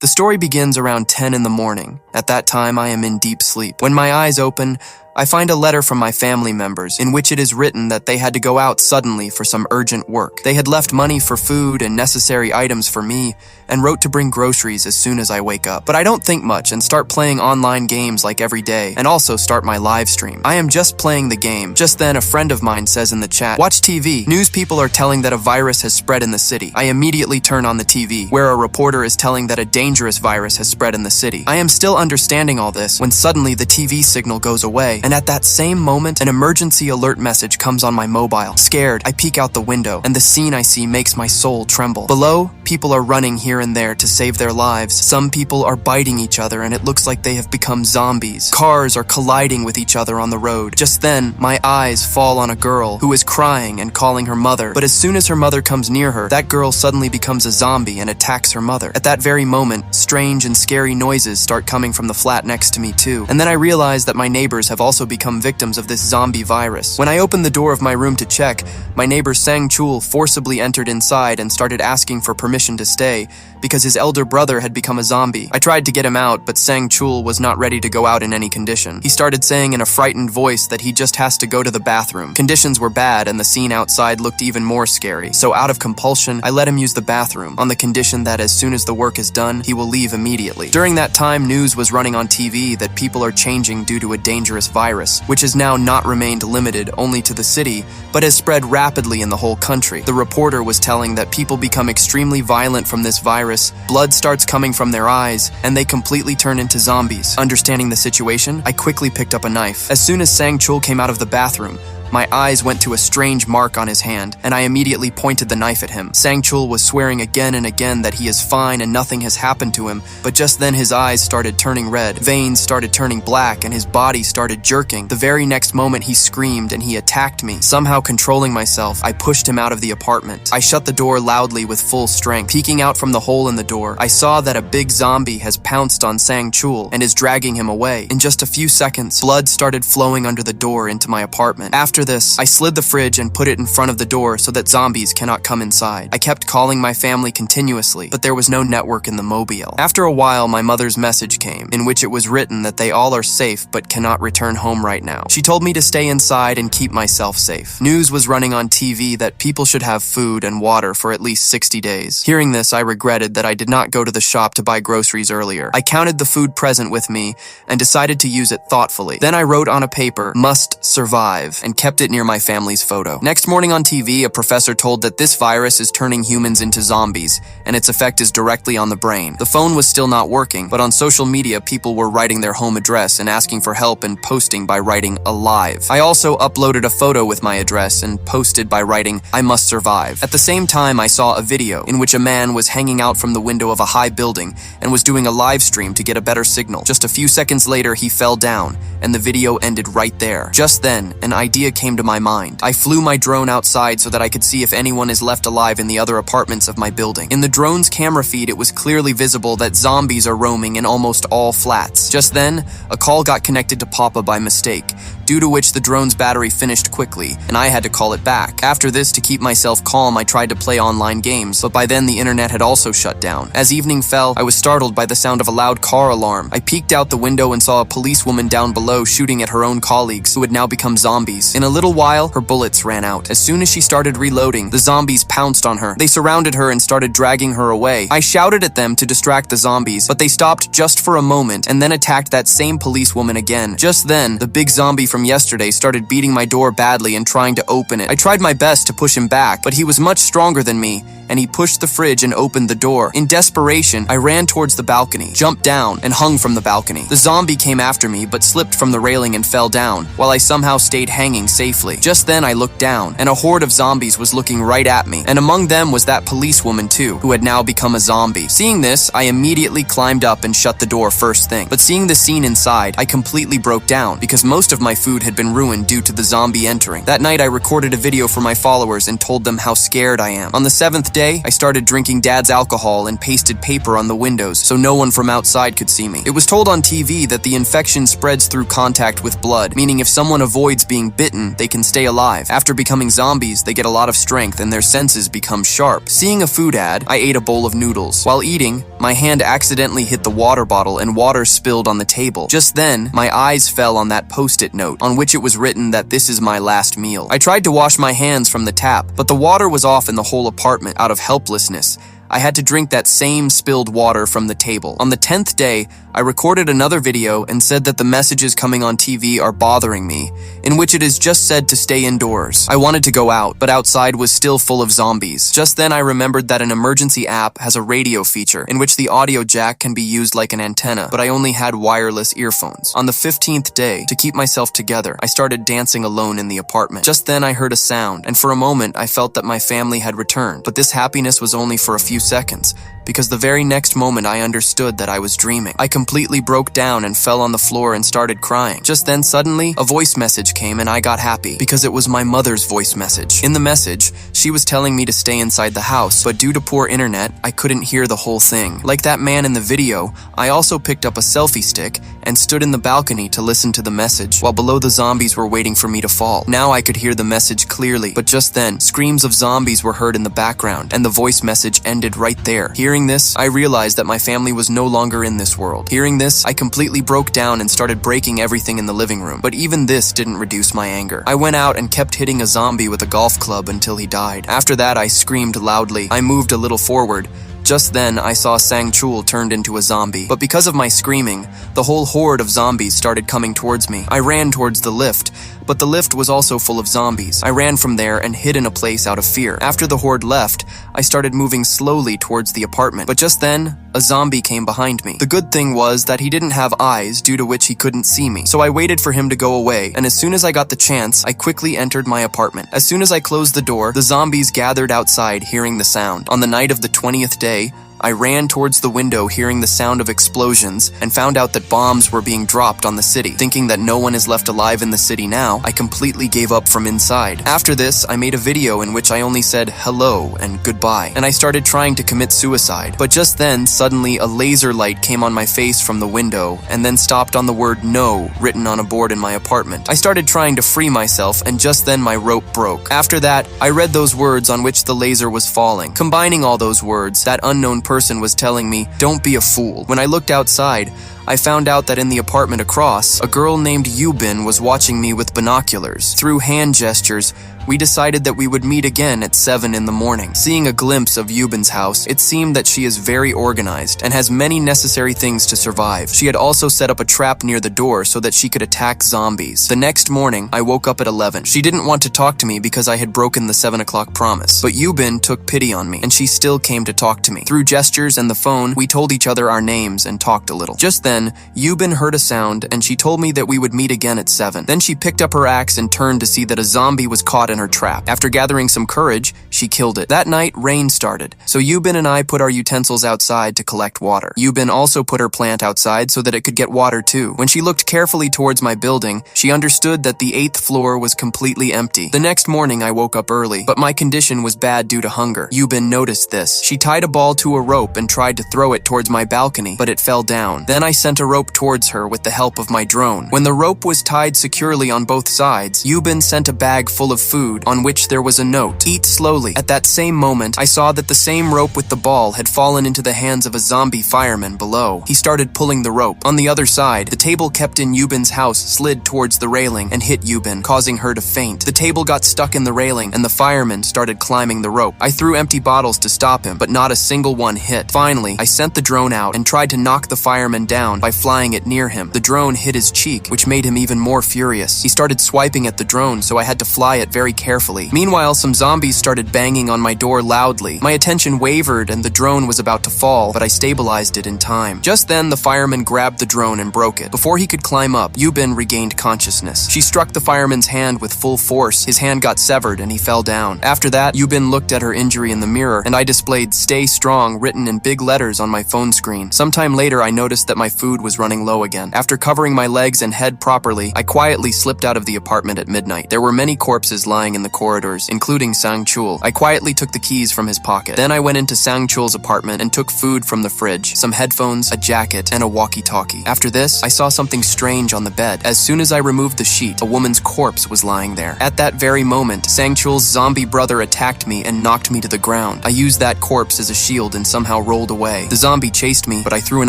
The story begins around 10 in the morning. At that time, I am in deep sleep. When my eyes open, I find a letter from my family members in which it is written that they had to go out suddenly for some urgent work. They had left money for food and necessary items for me and wrote to bring groceries as soon as I wake up. But I don't think much and start playing online games like every day and also start my live stream. I am just playing the game. Just then, a friend of mine says in the chat, "Watch TV. News people are telling that a virus has spread in the city." I immediately turn on the TV, where a reporter is telling that a dangerous virus has spread in the city. I am still understanding all this when suddenly the TV signal goes away, and at that same moment, an emergency alert message comes on my mobile. Scared, I peek out the window, and the scene I see makes my soul tremble. Below, people are running here and there to save their lives. Some people are biting each other, and it looks like they have become zombies. Cars are colliding with each other on the road. Just then, my eyes fall on a girl who is crying and calling her mother, but as soon as her mother comes near her, that girl suddenly becomes a zombie and attacks her mother. At that very moment, strange and scary noises start coming from the flat next to me too, and then I realize that my neighbors have also become victims of this zombie virus. When I opened the door of my room to check, my neighbor Sang-chul forcibly entered inside and started asking for permission to stay because his elder brother had become a zombie. I tried to get him out, but Sang-chul was not ready to go out in any condition. He started saying in a frightened voice that he just has to go to the bathroom. Conditions were bad and the scene outside looked even more scary, so out of compulsion, I let him use the bathroom on the condition that as soon as the work is done, he will leave immediately. During that time, news was running on TV that people are changing due to a dangerous virus, which has now not remained limited only to the city, but has spread rapidly in the whole country. The reporter was telling that people become extremely violent from this virus, blood starts coming from their eyes, and they completely turn into zombies. Understanding the situation, I quickly picked up a knife. As soon as Sang-chul came out of the bathroom, my eyes went to a strange mark on his hand, and I immediately pointed the knife at him. Sang-chul was swearing again and again that he is fine and nothing has happened to him, but just then his eyes started turning red, veins started turning black, and his body started jerking. The very next moment he screamed and he attacked me. Somehow controlling myself, I pushed him out of the apartment. I shut the door loudly with full strength. Peeking out from the hole in the door, I saw that a big zombie has pounced on Sang-chul and is dragging him away. In just a few seconds, blood started flowing under the door into my apartment. After this, I slid the fridge and put it in front of the door so that zombies cannot come inside. I kept calling my family continuously, but there was no network in the mobile. After a while, my mother's message came, in which it was written that they all are safe but cannot return home right now. She told me to stay inside and keep myself safe. News was running on TV that people should have food and water for at least 60 days. Hearing this, I regretted that I did not go to the shop to buy groceries earlier. I counted the food present with me and decided to use it thoughtfully. Then I wrote on a paper, "Must survive," and kept it near my family's photo. Next morning on TV, a professor told that this virus is turning humans into zombies, and its effect is directly on the brain. The phone was still not working, but on social media, people were writing their home address and asking for help and posting by writing "alive." I also uploaded a photo with my address and posted by writing "I must survive." At the same time, I saw a video in which a man was hanging out from the window of a high building and was doing a live stream to get a better signal. Just a few seconds later, he fell down, and the video ended right there. Just then, an idea came to my mind. I flew my drone outside so that I could see if anyone is left alive in the other apartments of my building. In the drone's camera feed, it was clearly visible that zombies are roaming in almost all flats. Just then, a call got connected to Papa by mistake, due to which the drone's battery finished quickly, and I had to call it back. After this, to keep myself calm, I tried to play online games, but by then the internet had also shut down. As evening fell, I was startled by the sound of a loud car alarm. I peeked out the window and saw a policewoman down below shooting at her own colleagues, who had now become zombies. In a little while, her bullets ran out. As soon as she started reloading, the zombies pounced on her. They surrounded her and started dragging her away. I shouted at them to distract the zombies, but they stopped just for a moment and then attacked that same policewoman again. Just then, the big zombie from yesterday started beating my door badly and trying to open it. I tried my best to push him back, but he was much stronger than me, and he pushed the fridge and opened the door. In desperation, I ran towards the balcony, jumped down, and hung from the balcony. The zombie came after me, but slipped from the railing and fell down, while I somehow stayed hanging safely. Just then, I looked down, and a horde of zombies was looking right at me, and among them was that policewoman too, who had now become a zombie. Seeing this, I immediately climbed up and shut the door first thing. But seeing the scene inside, I completely broke down, because most of my food food had been ruined due to the zombie entering. That night, I recorded a video for my followers and told them how scared I am. On the 7th day, I started drinking Dad's alcohol and pasted paper on the windows so no one from outside could see me. It was told on TV that the infection spreads through contact with blood, meaning if someone avoids being bitten, they can stay alive. After becoming zombies, they get a lot of strength and their senses become sharp. Seeing a food ad, I ate a bowl of noodles. While eating, my hand accidentally hit the water bottle and water spilled on the table. Just then, my eyes fell on that post-it note, on which it was written that this is my last meal. I tried to wash my hands from the tap, but the water was off in the whole apartment. Out of helplessness, I had to drink that same spilled water from the table. On the 10th day, I recorded another video and said that the messages coming on TV are bothering me, in which it is just said to stay indoors. I wanted to go out, but outside was still full of zombies. Just then I remembered that an emergency app has a radio feature, in which the audio jack can be used like an antenna, but I only had wireless earphones. On the 15th day, to keep myself together, I started dancing alone in the apartment. Just then I heard a sound, and for a moment I felt that my family had returned, but this happiness was only for a few seconds, because the very next moment I understood that I was dreaming. I completely broke down and fell on the floor and started crying. Just then, suddenly, a voice message came and I got happy, because it was my mother's voice message. In the message, she was telling me to stay inside the house, but due to poor internet, I couldn't hear the whole thing. Like that man in the video, I also picked up a selfie stick and stood in the balcony to listen to the message, while below the zombies were waiting for me to fall. Now I could hear the message clearly, but just then, screams of zombies were heard in the background, and the voice message ended right there. Hearing this, I realized that my family was no longer in this world. Hearing this, I completely broke down and started breaking everything in the living room, but even this didn't reduce my anger. I went out and kept hitting a zombie with a golf club until he died. After that, I screamed loudly. I moved a little forward. Just then, I saw Sang-chul turned into a zombie. But because of my screaming, the whole horde of zombies started coming towards me. I ran towards the lift, but the lift was also full of zombies. I ran from there and hid in a place out of fear. After the horde left, I started moving slowly towards the apartment. But just then, a zombie came behind me. The good thing was that he didn't have eyes, due to which he couldn't see me. So I waited for him to go away, and as soon as I got the chance, I quickly entered my apartment. As soon as I closed the door, the zombies gathered outside, hearing the sound. On the night of the 20th day, I ran towards the window hearing the sound of explosions and found out that bombs were being dropped on the city. Thinking that no one is left alive in the city now, I completely gave up from inside. After this, I made a video in which I only said hello and goodbye, and I started trying to commit suicide. But just then, suddenly a laser light came on my face from the window and then stopped on the word no written on a board in my apartment. I started trying to free myself, and just then my rope broke. After that, I read those words on which the laser was falling. Combining all those words, that unknown person was telling me, "Don't be a fool." When I looked outside, I found out that in the apartment across, a girl named Yubin was watching me with binoculars. Through hand gestures, we decided that we would meet again at 7 in the morning. Seeing a glimpse of Yubin's house, it seemed that she is very organized and has many necessary things to survive. She had also set up a trap near the door so that she could attack zombies. The next morning, I woke up at 11. She didn't want to talk to me because I had broken the 7 o'clock promise. But Yubin took pity on me, and she still came to talk to me. Through gestures and the phone, we told each other our names and talked a little. Just then, Yubin heard a sound, and she told me that we would meet again at 7. Then she picked up her axe and turned to see that a zombie was caught in her trap. After gathering some courage, she killed it. That night, rain started, so Yubin and I put our utensils outside to collect water. Yubin also put her plant outside so that it could get water too. When she looked carefully towards my building, she understood that the 8th floor was completely empty. The next morning, I woke up early, but my condition was bad due to hunger. Yubin noticed this. She tied a ball to a rope and tried to throw it towards my balcony, but it fell down. Then I sent a rope towards her with the help of my drone. When the rope was tied securely on both sides, Yubin sent a bag full of food on which there was a note, "Eat slowly." At that same moment, I saw that the same rope with the ball had fallen into the hands of a zombie fireman below. He started pulling the rope. On the other side, the table kept in Yubin's house slid towards the railing and hit Yubin, causing her to faint. The table got stuck in the railing, and the fireman started climbing the rope. I threw empty bottles to stop him, but not a single one hit. Finally, I sent the drone out and tried to knock the fireman down by flying it near him. The drone hit his cheek, which made him even more furious. He started swiping at the drone, so I had to fly it very carefully. Meanwhile, some zombies started banging on my door loudly. My attention wavered and the drone was about to fall, but I stabilized it in time. Just then, the fireman grabbed the drone and broke it. Before he could climb up, Yubin regained consciousness. She struck the fireman's hand with full force. His hand got severed and he fell down. After that, Yubin looked at her injury in the mirror, and I displayed "Stay strong" written in big letters on my phone screen. Sometime later, I noticed that my food food was running low again. After covering my legs and head properly, I quietly slipped out of the apartment at midnight. There were many corpses lying in the corridors, including Sang-chul. I quietly took the keys from his pocket. Then I went into Sang-chul's apartment and took food from the fridge, some headphones, a jacket, and a walkie-talkie. After this, I saw something strange on the bed. As soon as I removed the sheet, a woman's corpse was lying there. At that very moment, Sang-chul's zombie brother attacked me and knocked me to the ground. I used that corpse as a shield and somehow rolled away. The zombie chased me, but I threw an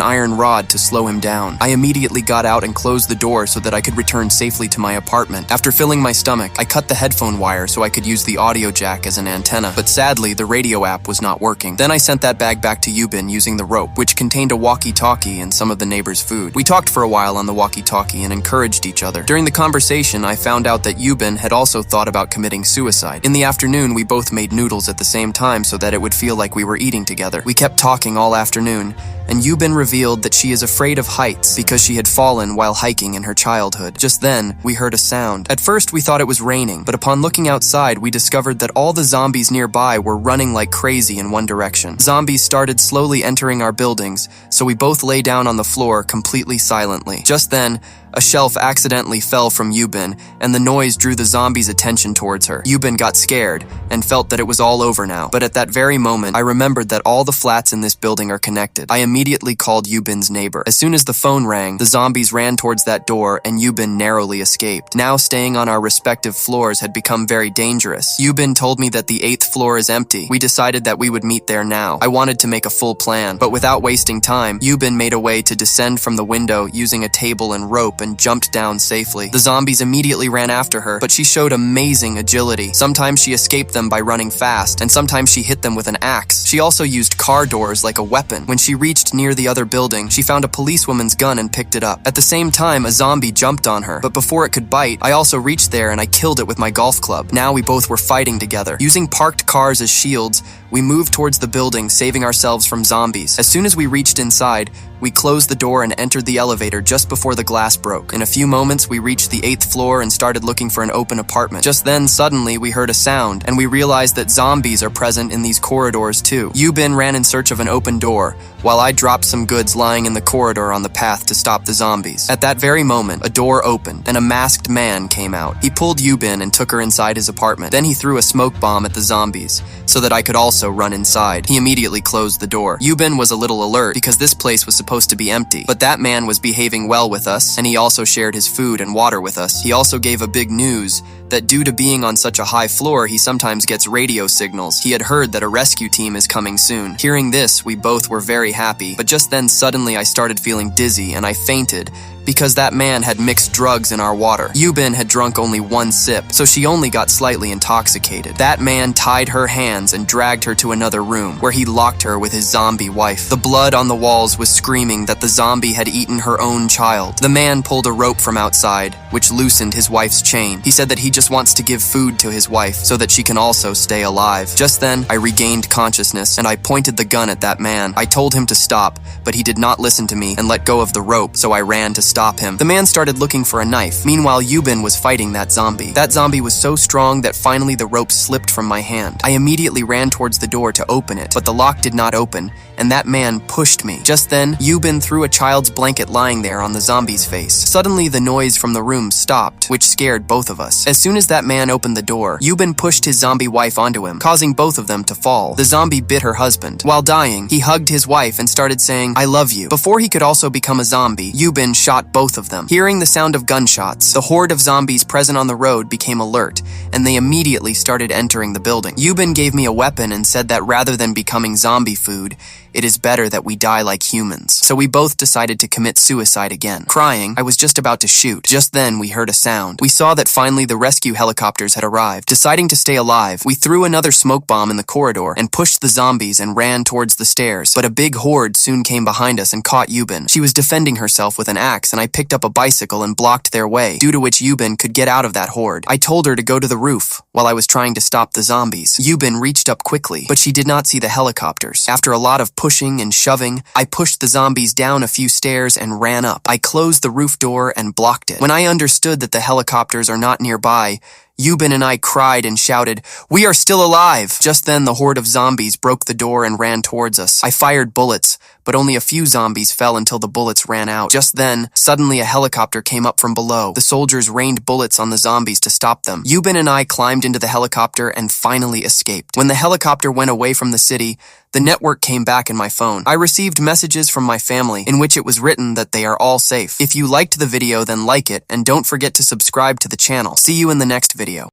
iron rod to slow him down. I immediately got out and closed the door so that I could return safely to my apartment. After filling my stomach, I cut the headphone wire so I could use the audio jack as an antenna, but sadly, the radio app was not working. Then I sent that bag back to Yubin using the rope, which contained a walkie-talkie and some of the neighbors' food. We talked for a while on the walkie-talkie and encouraged each other. During the conversation, I found out that Yubin had also thought about committing suicide. In the afternoon, we both made noodles at the same time so that it would feel like we were eating together. We kept talking all afternoon, and Yubin revealed that she is afraid of heights because she had fallen while hiking in her childhood. Just then, we heard a sound. At first, we thought it was raining, but upon looking outside, we discovered that all the zombies nearby were running like crazy in one direction. Zombies started slowly entering our buildings, so we both lay down on the floor completely silently. Just then, a shelf accidentally fell from Yubin, and the noise drew the zombies' attention towards her. Yubin got scared and felt that it was all over now. But at that very moment, I remembered that all the flats in this building are connected. I immediately called Yubin's neighbor. As soon as the phone rang, the zombies ran towards that door, and Yubin narrowly escaped. Now staying on our respective floors had become very dangerous. Yubin told me that the 8th floor is empty. We decided that we would meet there now. I wanted to make a full plan, but without wasting time, Yubin made a way to descend from the window using a table and rope and jumped down safely. The zombies immediately ran after her, but she showed amazing agility. Sometimes she escaped them by running fast, and sometimes she hit them with an axe. She also used car doors like a weapon. When she reached near the other building, she found a policewoman's gun and picked it up. At the same time, a zombie jumped on her, but before it could bite, I also reached there and I killed it with my golf club. Now we both were fighting together. Using parked cars as shields, we moved towards the building, saving ourselves from zombies. As soon as we reached inside, we closed the door and entered the elevator just before the glass broke. In a few moments, we reached the 8th floor and started looking for an open apartment. Just then, suddenly, we heard a sound, and we realized that zombies are present in these corridors too. Yubin ran in search of an open door, while I dropped some goods lying in the corridor on the path to stop the zombies. At that very moment, a door opened, and a masked man came out. He pulled Yubin and took her inside his apartment. Then he threw a smoke bomb at the zombies, so that I could also run inside. He immediately closed the door. Yubin was a little alert because this place was supposed to be empty, but that man was behaving well with us, and he also shared his food and water with us. He also gave a big news that due to being on such a high floor, he sometimes gets radio signals. He had heard that a rescue team is coming soon. Hearing this, we both were very happy, but just then suddenly I started feeling dizzy and I fainted because that man had mixed drugs in our water. Yubin had drunk only one sip, so she only got slightly intoxicated. That man tied her hands and dragged her to another room, where he locked her with his zombie wife. The blood on the walls was screaming that the zombie had eaten her own child. The man pulled a rope from outside, which loosened his wife's chain. He said that he just wants to give food to his wife so that she can also stay alive. Just then, I regained consciousness, and I pointed the gun at that man. I told him to stop, but he did not listen to me and let go of the rope, so I ran to stop him. The man started looking for a knife. Meanwhile, Yubin was fighting that zombie. That zombie was so strong that finally the rope slipped from my hand. I immediately ran towards the door to open it, but the lock did not open, and that man pushed me. Just then, Yubin threw a child's blanket lying there on the zombie's face. Suddenly, the noise from the room stopped, which scared both of us. As soon as that man opened the door, Yubin pushed his zombie wife onto him, causing both of them to fall. The zombie bit her husband. While dying, he hugged his wife and started saying, "I love you." Before he could also become a zombie, Yubin shot both of them. Hearing the sound of gunshots, the horde of zombies present on the road became alert, and they immediately started entering the building. Yubin gave me a weapon and said that rather than becoming zombie food, it is better that we die like humans. So we both decided to commit suicide again. Crying, I was just about to shoot. Just then, we heard a sound. We saw that finally the rescue helicopters had arrived. Deciding to stay alive, we threw another smoke bomb in the corridor and pushed the zombies and ran towards the stairs. But a big horde soon came behind us and caught Yubin. She was defending herself with an axe, and I picked up a bicycle and blocked their way, due to which Yubin could get out of that horde. I told her to go to the roof while I was trying to stop the zombies. Yubin reached up quickly, but she did not see the helicopters. After a lot of pushing and shoving, I pushed the zombies down a few stairs and ran up. I closed the roof door and blocked it. When I understood that the helicopters are not nearby, Yubin and I cried and shouted, "We are still alive!" Just then, the horde of zombies broke the door and ran towards us. I fired bullets, but only a few zombies fell until the bullets ran out. Just then, suddenly a helicopter came up from below. The soldiers rained bullets on the zombies to stop them. Yubin and I climbed into the helicopter and finally escaped. When the helicopter went away from the city, the network came back in my phone. I received messages from my family in which it was written that they are all safe. If you liked the video, then like it, and don't forget to subscribe to the channel. See you in the next video.